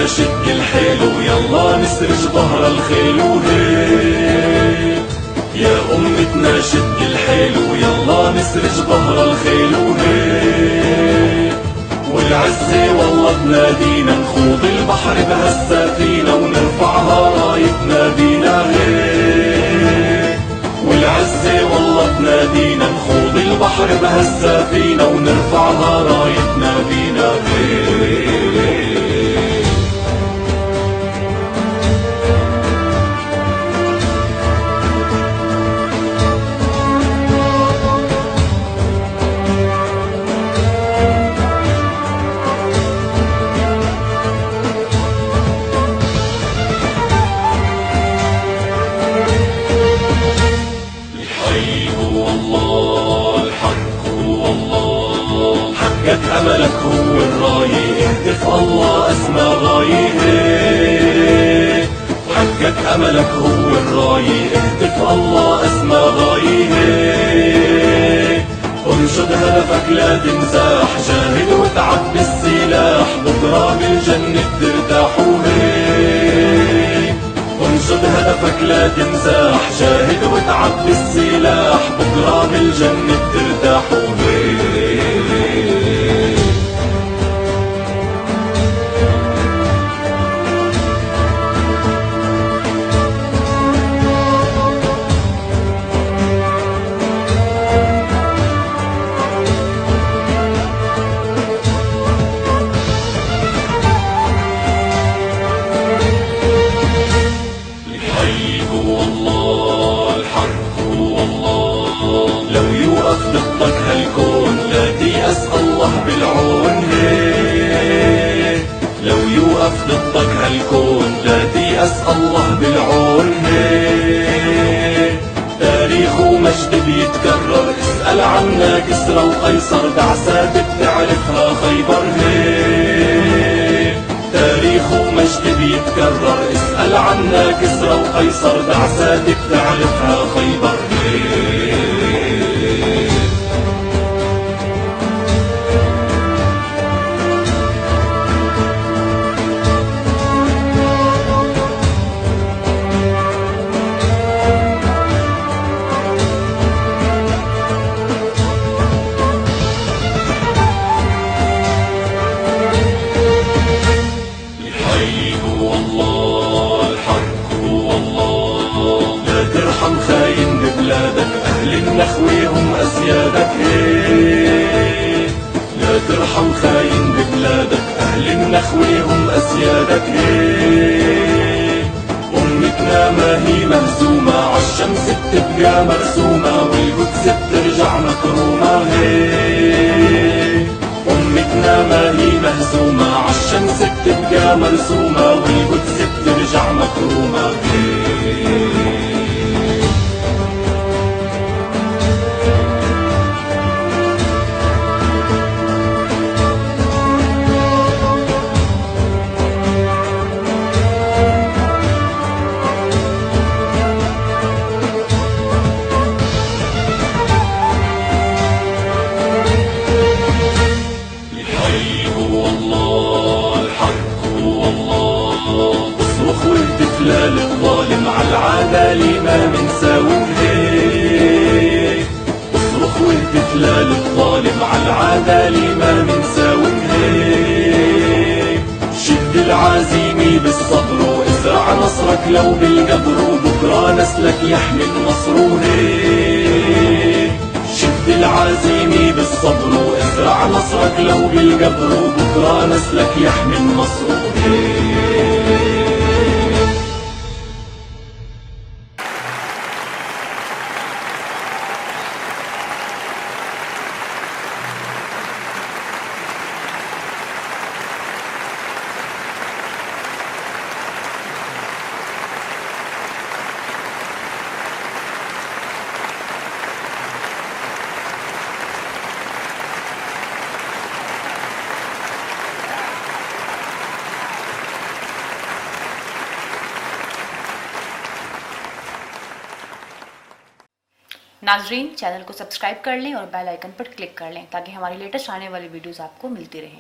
أمتنا شد الحيل ويلا نسرج ظهر الخيل وهيك. يا أمتنا شد الحيل ويلا نسرج ظهر الخيل وهيك. والعزة والله تنادينا نخوض البحر بهالسفينة ونرفعها رايتنا بينا هيك. والعزة والله تنادينا نخوض البحر بهالسفينة ونرفعها رايتنا بينا هيك. حقك أملك هو الراية اهتف الله أسمى غاية. حقك أملك هو الراية اهتف الله أسمى غاية. انشد هدفك لا تنزاح جاهد وتعب بالسلاح بكرة بالجنة ترتاح وهيك. انشد هدفك لا تنزاح جاهد وتعب بالسلاح بكرة بالجنة ترتاح وهيك. ضدك هالكون لا تيأس الله بالعون هيك. لو يوقف ضدك هالكون لا تيأس الله بالعون هيك. تاريخ ومجد بيتكرر اسأل عنا كسرى وقيصر دعسات بتعرفها خيبر هيك. تاريخ ومجد بيتكرر اسأل عنا كسرى وقيصر دعسات بتعرفها خيبر هيك. ترحم خاين ببلادك أهل النخوة هم أسيادك هيك. لا ترحم خاين ببلادك أهل النخوة هم أسيادك هيك. أمتنا ما هي مهزومة عالشمس بتبقى مرسومة والقدس بترجع مكرومة هيك. أمتنا ما هي مهزومة عالشمس بتبقى مرسومة والقدس بترجع مكرومة هيك. للظالم عالعدالة ما منساوم هيك. اصرخ واهتف للظالم عالعدالة ما منساوم هيك. شد العزيمة بالصبر وازرع نصرك لو بالقبر وبكرة نسلك يحمي النصر هيك. شد العزيمة بالصبر وازرع نصرك لو بالقبر وبكرة نسلك يحمي النصر هيك. नाजरीन, चैनल को सब्सक्राइब कर लें और बेल आइकन पर क्लिक कर लें ताकि हमारी लेटेस्ट आने वाली वीडियोस आपको मिलती रहें।